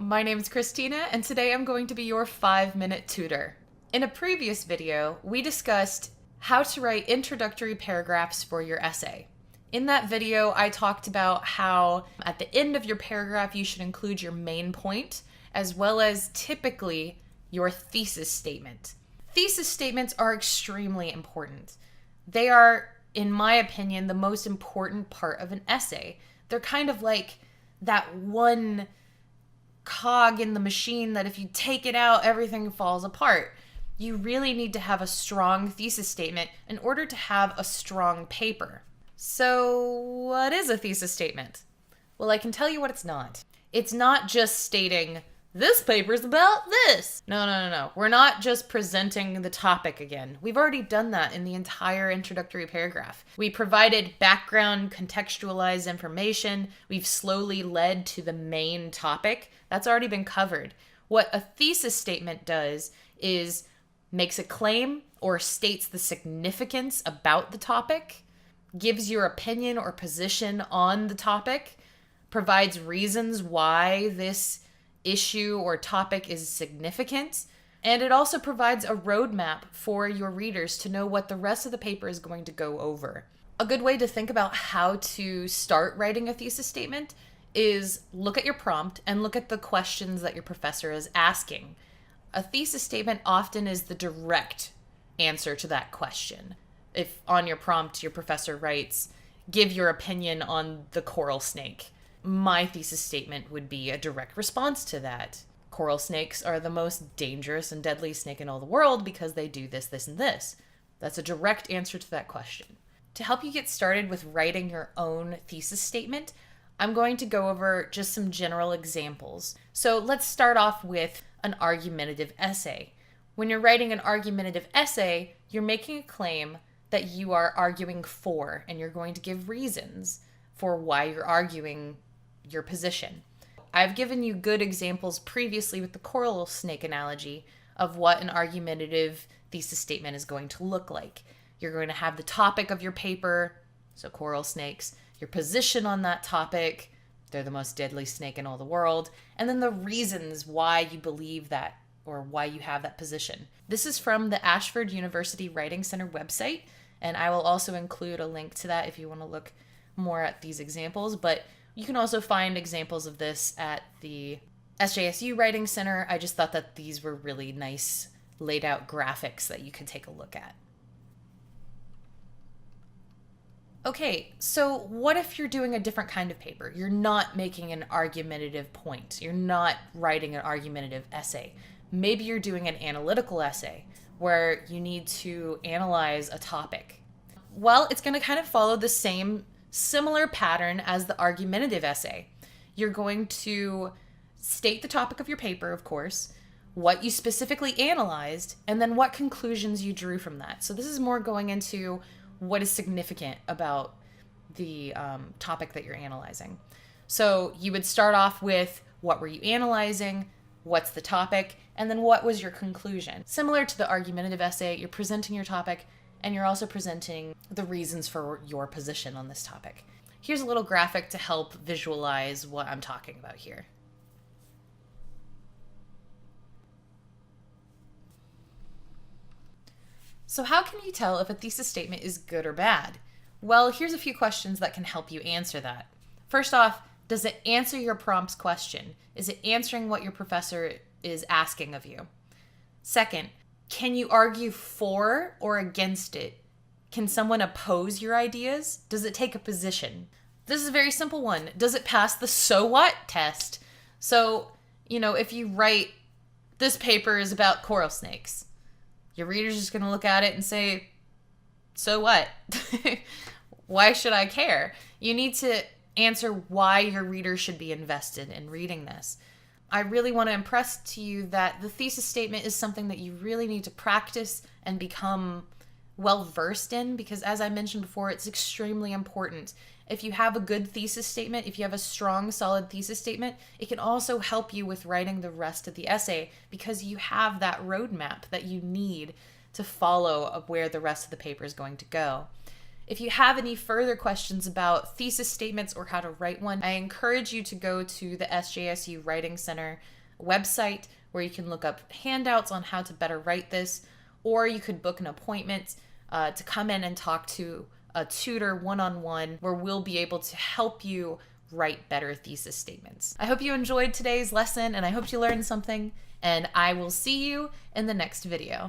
my name is Christina, and today I'm going to be your 5-minute tutor. In a previous video, we discussed how to write introductory paragraphs for your essay. In that video, I talked about how at the end of your paragraph, you should include your main point, as well as typically your thesis statement. Thesis statements are extremely important. They are, in my opinion, the most important part of an essay. They're kind of like that one cog in the machine that if you take it out, everything falls apart. You really need to have a strong thesis statement in order to have a strong paper. So, what is a thesis statement? Well, I can tell you what it's not. It's not just stating, this paper's about this. No. We're not just presenting the topic again. We've already done that in the entire introductory paragraph. We provided background, contextualized information. We've slowly led to the main topic. That's already been covered. What a thesis statement does is makes a claim or states the significance about the topic, gives your opinion or position on the topic, provides reasons why this issue or topic is significant, and it also provides a roadmap for your readers to know what the rest of the paper is going to go over. A good way to think about how to start writing a thesis statement is look at your prompt and look at the questions that your professor is asking. A thesis statement often is the direct answer to that question. If on your prompt your professor writes, give your opinion on the coral snake, my thesis statement would be a direct response to that. Coral snakes are the most dangerous and deadly snake in all the world because they do this, this, and this. That's a direct answer to that question. To help you get started with writing your own thesis statement, I'm going to go over just some general examples. So let's start off with an argumentative essay. When you're writing an argumentative essay, you're making a claim that you are arguing for, and you're going to give reasons for why you're arguing your position. I've given you good examples previously with the coral snake analogy of what an argumentative thesis statement is going to look like. You're going to have the topic of your paper, so coral snakes, your position on that topic, they're the most deadly snake in all the world, and then the reasons why you believe that or why you have that position. This is from the Ashford University Writing Center website, and I will also include a link to that if you want to look more at these examples, but you can also find examples of this at the SJSU Writing Center. I just thought that these were really nice laid out graphics that you could take a look at. Okay, so what if you're doing a different kind of paper? You're not making an argumentative point. You're not writing an argumentative essay. Maybe you're doing an analytical essay where you need to analyze a topic. Well, it's going to kind of follow the same similar pattern as the argumentative essay. You're going to state the topic of your paper, of course, what you specifically analyzed, and then what conclusions you drew from that. So this is more going into what is significant about the topic that you're analyzing. So you would start off with what were you analyzing, what's the topic, and then what was your conclusion. Similar to the argumentative essay, you're presenting your topic, and you're also presenting the reasons for your position on this topic. Here's a little graphic to help visualize what I'm talking about here. So how can you tell if a thesis statement is good or bad? Well, here's a few questions that can help you answer that. First off, does it answer your prompt's question? Is it answering what your professor is asking of you? Second, can you argue for or against it? Can someone oppose your ideas? Does it take a position? This is a very simple one. Does it pass the so what test? So, if you write, this paper is about coral snakes, your reader's just going to look at it and say, so what? Why should I care? You need to answer why your reader should be invested in reading this. I really want to impress to you that the thesis statement is something that you really need to practice and become well versed in, because as I mentioned before, it's extremely important. If you have a good thesis statement, if you have a strong, solid thesis statement, it can also help you with writing the rest of the essay because you have that roadmap that you need to follow of where the rest of the paper is going to go. If you have any further questions about thesis statements or how to write one, I encourage you to go to the SJSU Writing Center website where you can look up handouts on how to better write this, or you could book an appointment to come in and talk to a tutor one-on-one where we'll be able to help you write better thesis statements. I hope you enjoyed today's lesson and I hope you learned something, and I will see you in the next video.